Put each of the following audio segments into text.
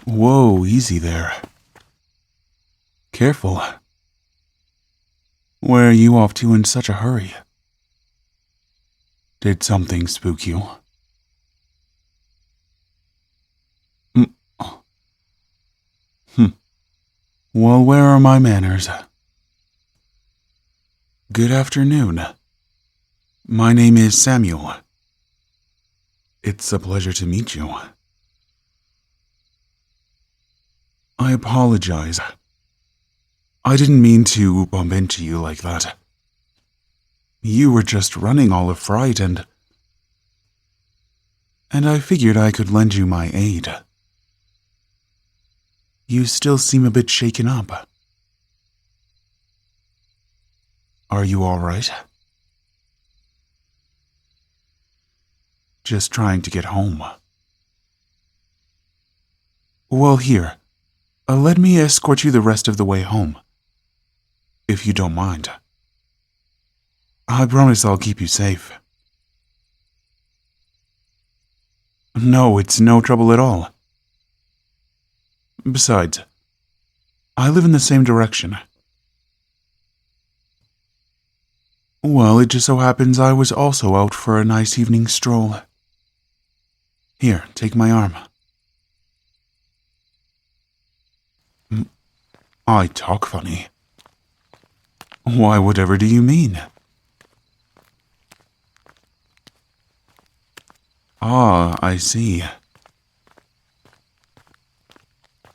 Whoa, easy there. Careful. Where are you off to in such a hurry? Did something spook you? Mm. Well, where are my manners? Good afternoon. My name is Samuel. It's a pleasure to meet you. I apologize. I didn't mean to bump into you like that. You were just running all of fright and I figured I could lend you my aid. You still seem a bit shaken up. Are you all right? Just trying to get home. Well, here. Let me escort you the rest of the way home. If you don't mind. I promise I'll keep you safe. No, it's no trouble at all. Besides, I live in the same direction. Well, it just so happens I was also out for a nice evening stroll. Here, take my arm. I talk funny. Why, whatever do you mean? Ah, I see.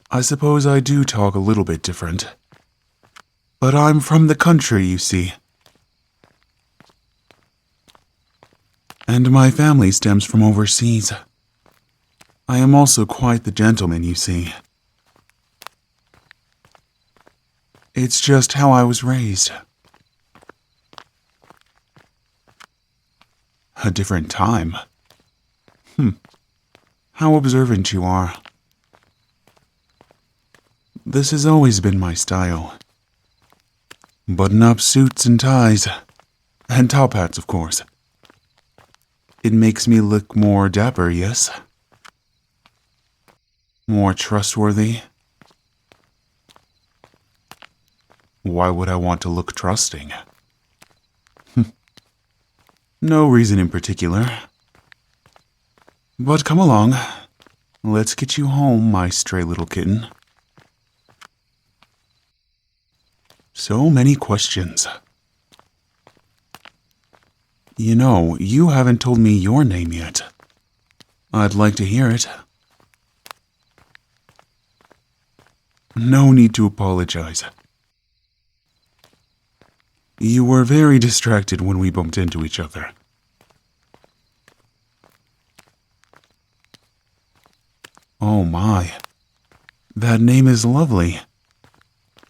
I suppose I do talk a little bit different. But I'm from the country, you see. And my family stems from overseas. I am also quite the gentleman, you see. It's just how I was raised. A different time. How observant you are. This has always been my style. Button-up suits and ties. And top hats, of course. It makes me look more dapper, yes? More trustworthy. Why would I want to look trusting? No reason in particular. But come along. Let's get you home, my stray little kitten. So many questions. You know, you haven't told me your name yet. I'd like to hear it. No need to apologize. You were very distracted when we bumped into each other. Oh my. That name is lovely.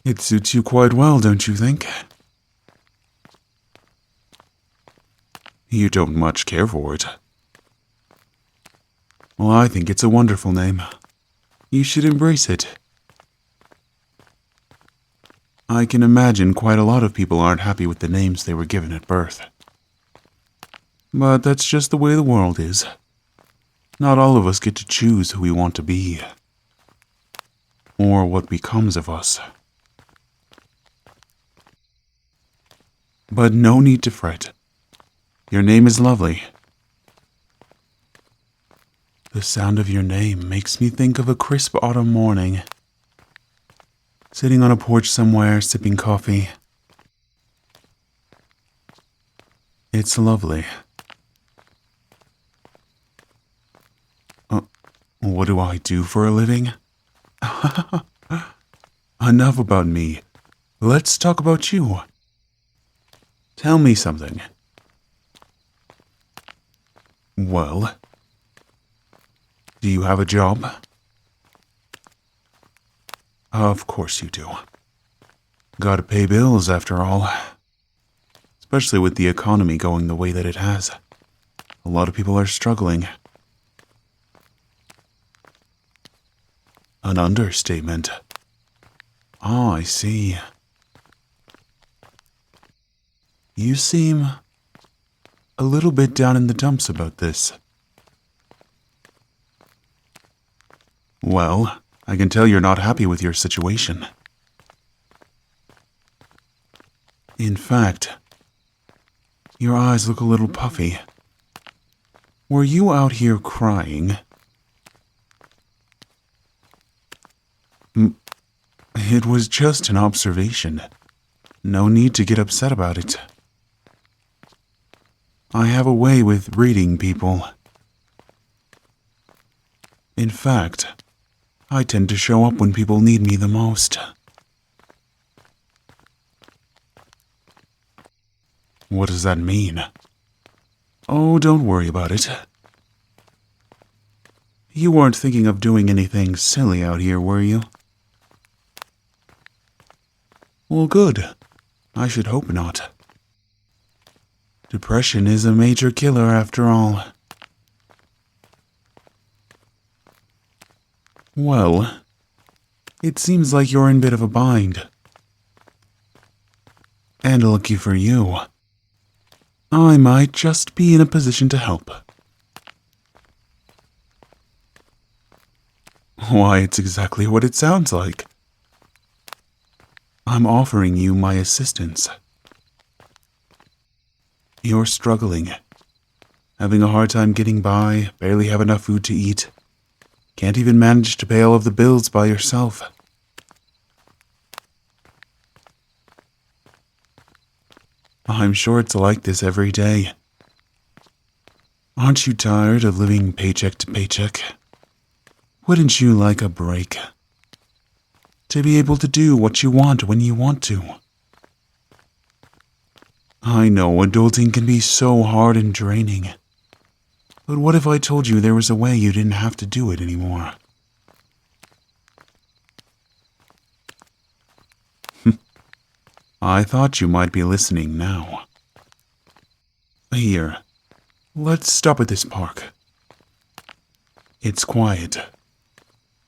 It suits you quite well, don't you think? You don't much care for it. Well, I think it's a wonderful name. You should embrace it. I can imagine quite a lot of people aren't happy with the names they were given at birth. But that's just the way the world is. Not all of us get to choose who we want to be. Or what becomes of us. But no need to fret. Your name is lovely. The sound of your name makes me think of a crisp autumn morning. Sitting on a porch somewhere, sipping coffee. It's lovely. What do I do for a living? Enough about me. Let's talk about you. Tell me something. Well, do you have a job? Of course you do. Gotta pay bills, after all. Especially with the economy going the way that it has. A lot of people are struggling. An understatement. Oh, I see. You seem a little bit down in the dumps about this. Well, I can tell you're not happy with your situation. In fact, your eyes look a little puffy. Were you out here crying? It was just an observation. No need to get upset about it. I have a way with reading people. In fact, I tend to show up when people need me the most. What does that mean? Oh, don't worry about it. You weren't thinking of doing anything silly out here, were you? Well, good. I should hope not. Depression is a major killer after all. Well, it seems like you're in a bit of a bind. And lucky for you, I might just be in a position to help. Why, it's exactly what it sounds like. I'm offering you my assistance. You're struggling, having a hard time getting by, barely have enough food to eat, can't even manage to pay all of the bills by yourself. I'm sure it's like this every day. Aren't you tired of living paycheck to paycheck? Wouldn't you like a break? To be able to do what you want when you want to. I know adulting can be so hard and draining. But what if I told you there was a way you didn't have to do it anymore? I thought you might be listening now. Here, let's stop at this park. It's quiet.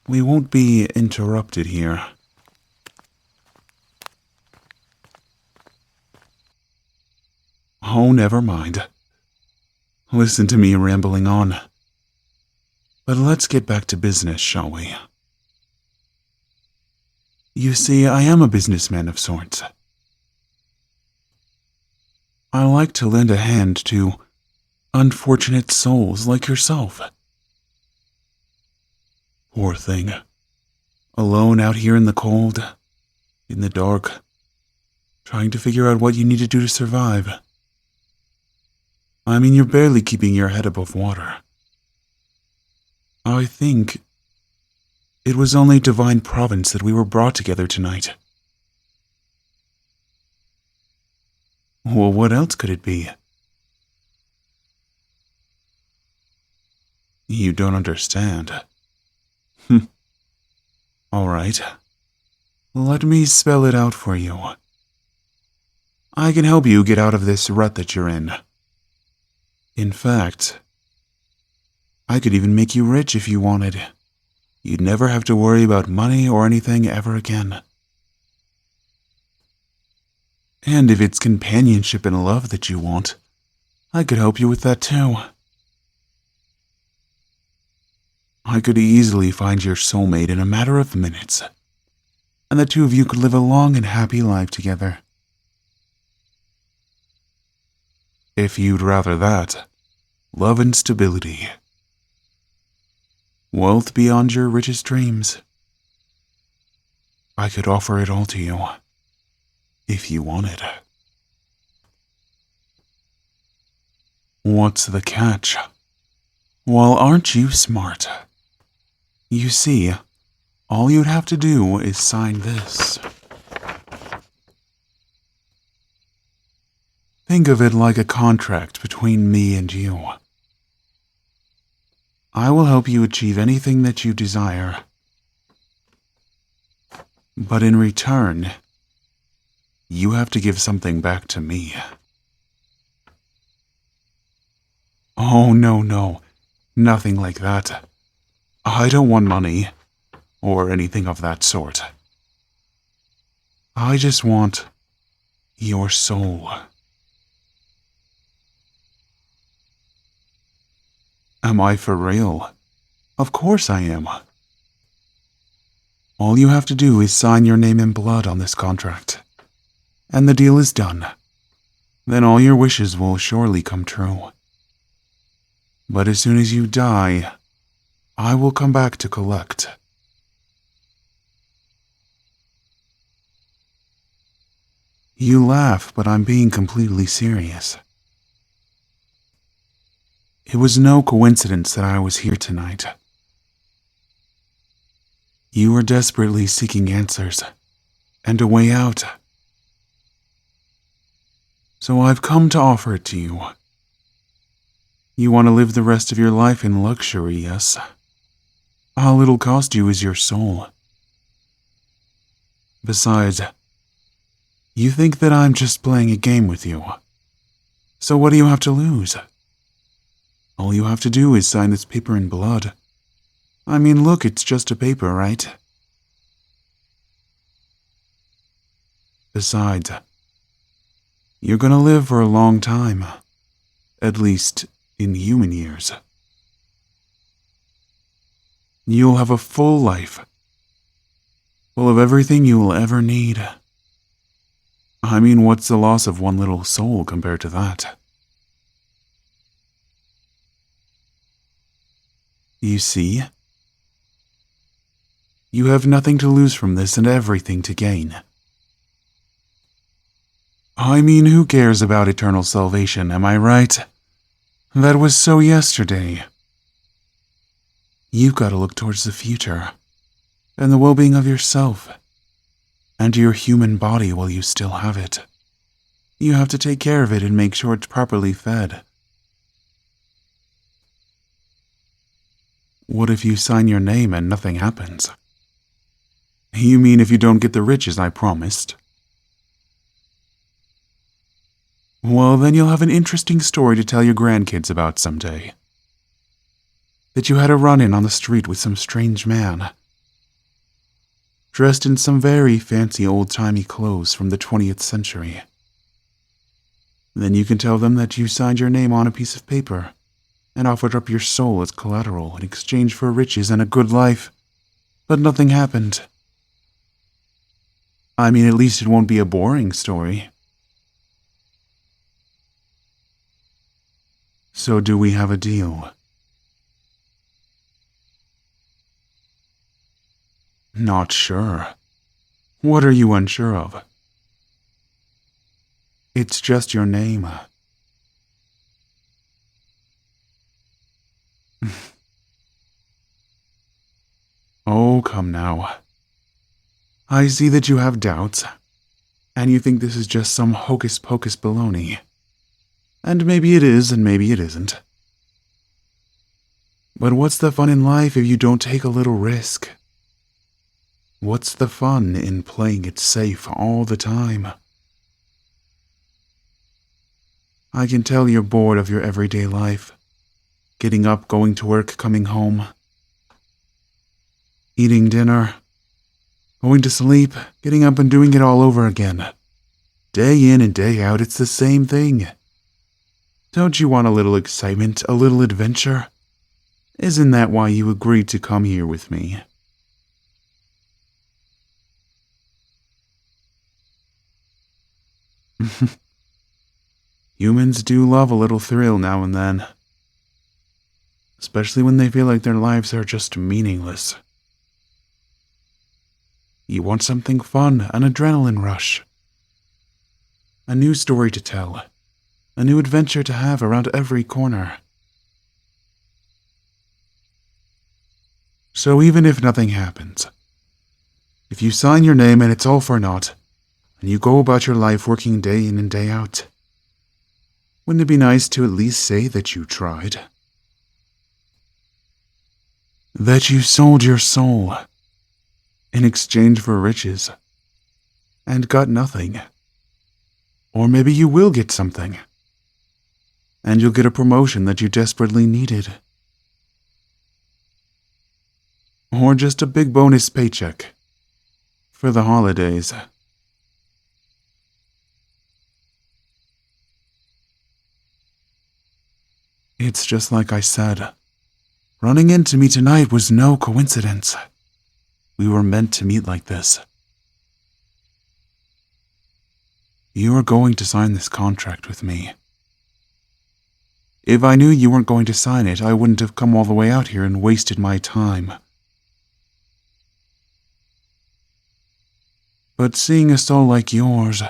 We won't be interrupted here. Oh, never mind. Listen to me rambling on. But let's get back to business, shall we? You see, I am a businessman of sorts. I like to lend a hand to unfortunate souls like yourself. Poor thing. Alone out here in the cold, in the dark, trying to figure out what you need to do to survive. I mean, you're barely keeping your head above water. I think it was only divine providence that we were brought together tonight. Well, what else could it be? You don't understand. All right. Let me spell it out for you. I can help you get out of this rut that you're in. In fact, I could even make you rich if you wanted. You'd never have to worry about money or anything ever again. And if it's companionship and love that you want, I could help you with that too. I could easily find your soulmate in a matter of minutes, and the two of you could live a long and happy life together. If you'd rather that, love and stability. Wealth beyond your richest dreams. I could offer it all to you, if you wanted. What's the catch? Well, aren't you smart? You see, all you'd have to do is sign this. Think of it like a contract between me and you. I will help you achieve anything that you desire. But in return, you have to give something back to me. Oh, no. Nothing like that. I don't want money, or anything of that sort. I just want your soul. Am I for real? Of course I am. All you have to do is sign your name in blood on this contract, and the deal is done. Then all your wishes will surely come true. But as soon as you die, I will come back to collect. You laugh, but I'm being completely serious. It was no coincidence that I was here tonight. You were desperately seeking answers and a way out. So I've come to offer it to you. You want to live the rest of your life in luxury, yes? All it'll cost you is your soul. Besides, you think that I'm just playing a game with you. So what do you have to lose? All you have to do is sign this paper in blood. I mean, look, it's just a paper, right? Besides, you're gonna live for a long time. At least, in human years. You'll have a full life, full of everything you will ever need. I mean, what's the loss of one little soul compared to that? You see? You have nothing to lose from this and everything to gain. I mean, who cares about eternal salvation, am I right? That was so yesterday. You've got to look towards the future, and the well-being of yourself, and your human body while you still have it. You have to take care of it and make sure it's properly fed. What if you sign your name and nothing happens? You mean if you don't get the riches I promised? Well, then you'll have an interesting story to tell your grandkids about someday. That you had a run-in on the street with some strange man, dressed in some very fancy old-timey clothes from the 20th century. Then you can tell them that you signed your name on a piece of paper and offered up your soul as collateral in exchange for riches and a good life, but nothing happened. I mean, at least it won't be a boring story. So do we have a deal? Not sure. What are you unsure of? It's just your name. Oh, come now. I see that you have doubts, and you think this is just some hocus-pocus baloney. And maybe it is, and maybe it isn't. But what's the fun in life if you don't take a little risk? What's the fun in playing it safe all the time? I can tell you're bored of your everyday life. Getting up, going to work, coming home. Eating dinner. Going to sleep, getting up and doing it all over again. Day in and day out, it's the same thing. Don't you want a little excitement, a little adventure? Isn't that why you agreed to come here with me? Humans do love a little thrill now and then. Especially when they feel like their lives are just meaningless. You want something fun, an adrenaline rush. A new story to tell. A new adventure to have around every corner. So even if nothing happens, if you sign your name and it's all for naught, and you go about your life working day in and day out, wouldn't it be nice to at least say that you tried? That you sold your soul in exchange for riches and got nothing. Or maybe you will get something, and you'll get a promotion that you desperately needed. Or just a big bonus paycheck for the holidays. It's just like I said. Running into me tonight was no coincidence. We were meant to meet like this. You are going to sign this contract with me. If I knew you weren't going to sign it, I wouldn't have come all the way out here and wasted my time. But seeing a soul like yours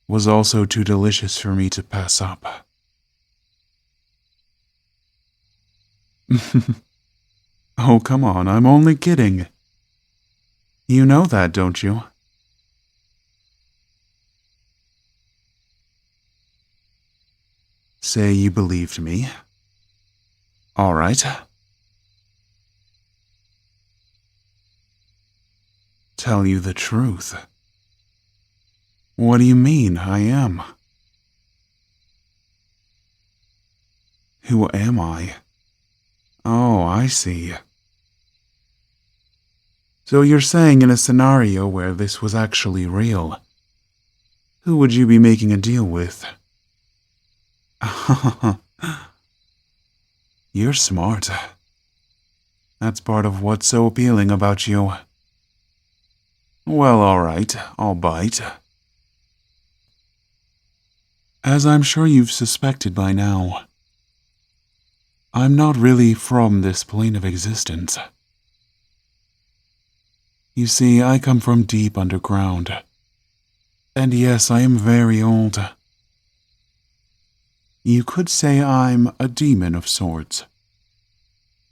was also too delicious for me to pass up. Oh, come on, I'm only kidding. You know that, don't you? Say you believed me. All right. Tell you the truth. What do you mean, I am? Who am I? Oh, I see. So you're saying in a scenario where this was actually real, who would you be making a deal with? You're smart. That's part of what's so appealing about you. Well, all right, I'll bite. As I'm sure you've suspected by now, I'm not really from this plane of existence. You see, I come from deep underground. And yes, I am very old. You could say I'm a demon of sorts.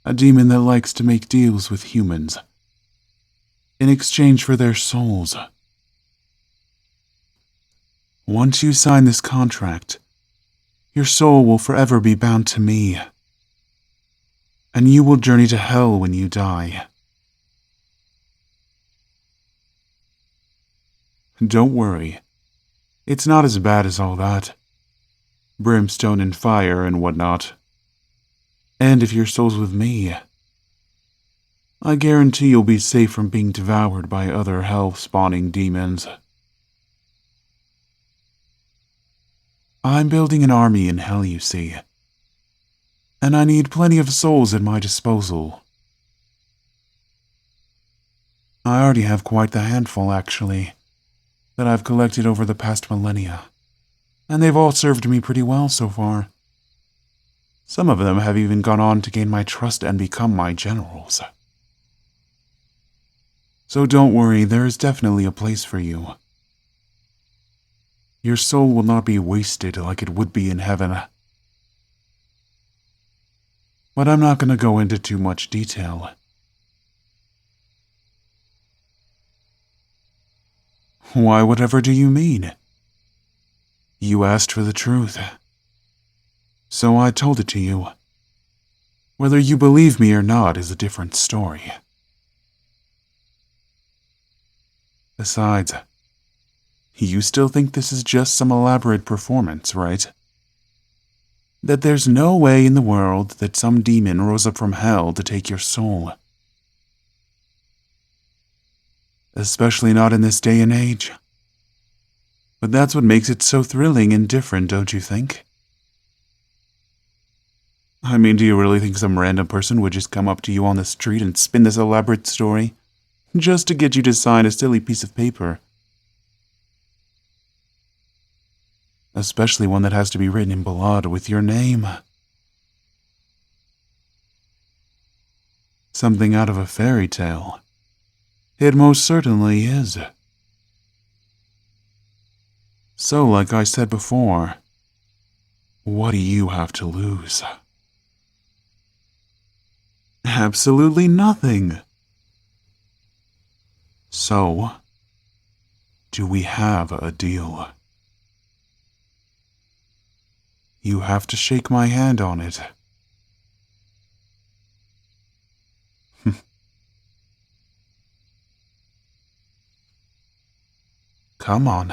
A demon that likes to make deals with humans in exchange for their souls. Once you sign this contract, your soul will forever be bound to me, and you will journey to hell when you die. Don't worry, it's not as bad as all that. Brimstone and fire and whatnot. And if your soul's with me, I guarantee you'll be safe from being devoured by other hell-spawning demons. I'm building an army in hell, you see, and I need plenty of souls at my disposal. I already have quite the handful, actually, that I've collected over the past millennia, and they've all served me pretty well so far. Some of them have even gone on to gain my trust and become my generals. So don't worry, there is definitely a place for you. Your soul will not be wasted like it would be in heaven. But I'm not going to go into too much detail. Why, whatever do you mean? You asked for the truth. So I told it to you. Whether you believe me or not is a different story. Besides, you still think this is just some elaborate performance, right? That there's no way in the world that some demon rose up from hell to take your soul. Especially not in this day and age. But that's what makes it so thrilling and different, don't you think? I mean, do you really think some random person would just come up to you on the street and spin this elaborate story, just to get you to sign a silly piece of paper? Especially one that has to be written in blood with your name. Something out of a fairy tale. It most certainly is. So, like I said before, what do you have to lose? Absolutely nothing. So, do we have a deal? You have to shake my hand on it. Come on.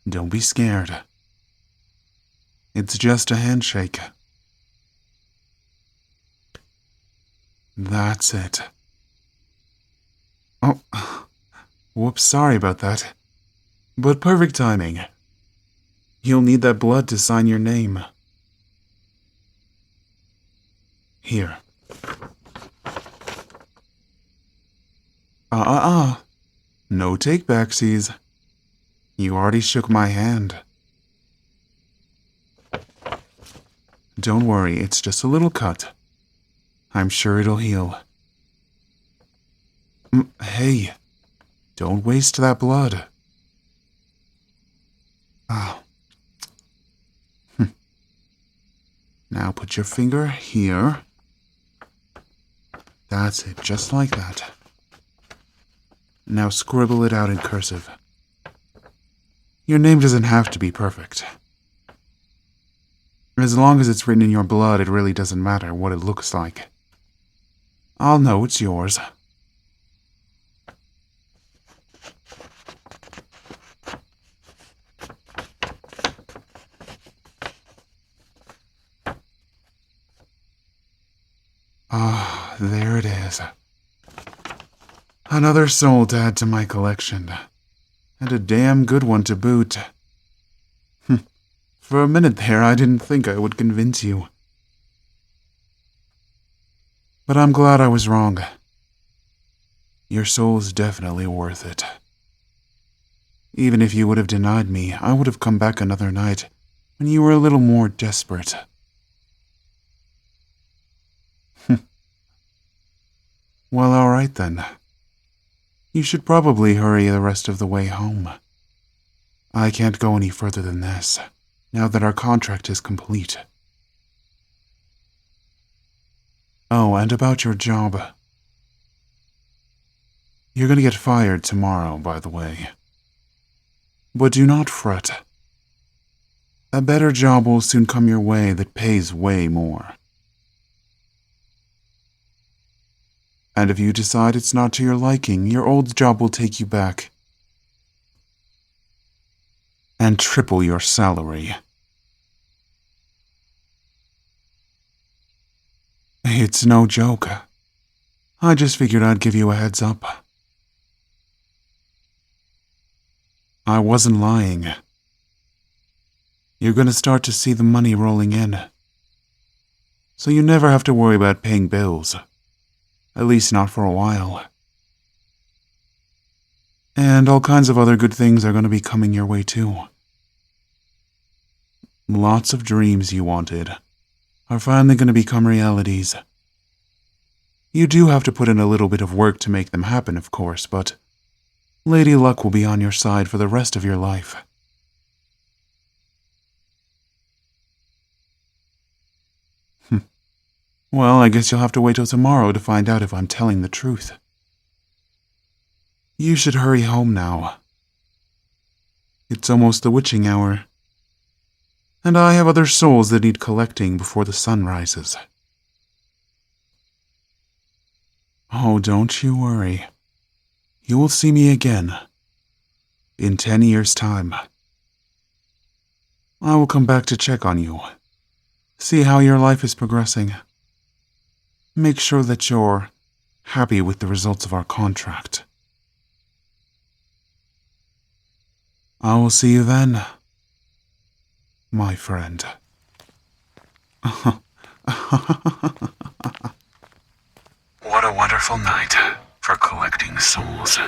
Don't be scared. It's just a handshake. That's it. Oh, whoops, sorry about that. But perfect timing. You'll need that blood to sign your name. Here. No take-backsies. You already shook my hand. Don't worry, it's just a little cut. I'm sure it'll heal. Hey, don't waste that blood. Now put your finger here. That's it, just like that. Now scribble it out in cursive. Your name doesn't have to be perfect. As long as it's written in your blood, it really doesn't matter what it looks like. I'll know it's yours. There it is. Another soul to add to my collection. And a damn good one to boot. For a minute there, I didn't think I would convince you. But I'm glad I was wrong. Your soul's definitely worth it. Even if you would have denied me, I would have come back another night when you were a little more desperate. Well, alright then. You should probably hurry the rest of the way home. I can't go any further than this, now that our contract is complete. Oh, and about your job. You're gonna get fired tomorrow, by the way. But do not fret. A better job will soon come your way that pays way more. And if you decide it's not to your liking, your old job will take you back. And triple your salary. It's no joke. I just figured I'd give you a heads up. I wasn't lying. You're gonna start to see the money rolling in. So you never have to worry about paying bills. At least not for a while. And all kinds of other good things are going to be coming your way too. Lots of dreams you wanted are finally going to become realities. You do have to put in a little bit of work to make them happen, of course, but Lady Luck will be on your side for the rest of your life. Well, I guess you'll have to wait till tomorrow to find out if I'm telling the truth. You should hurry home now. It's almost the witching hour. And I have other souls that need collecting before the sun rises. Oh, don't you worry. You will see me again. In 10 years' time. I will come back to check on you. See how your life is progressing. Make sure that you're happy with the results of our contract. I will see you then, my friend. What a wonderful night for collecting souls.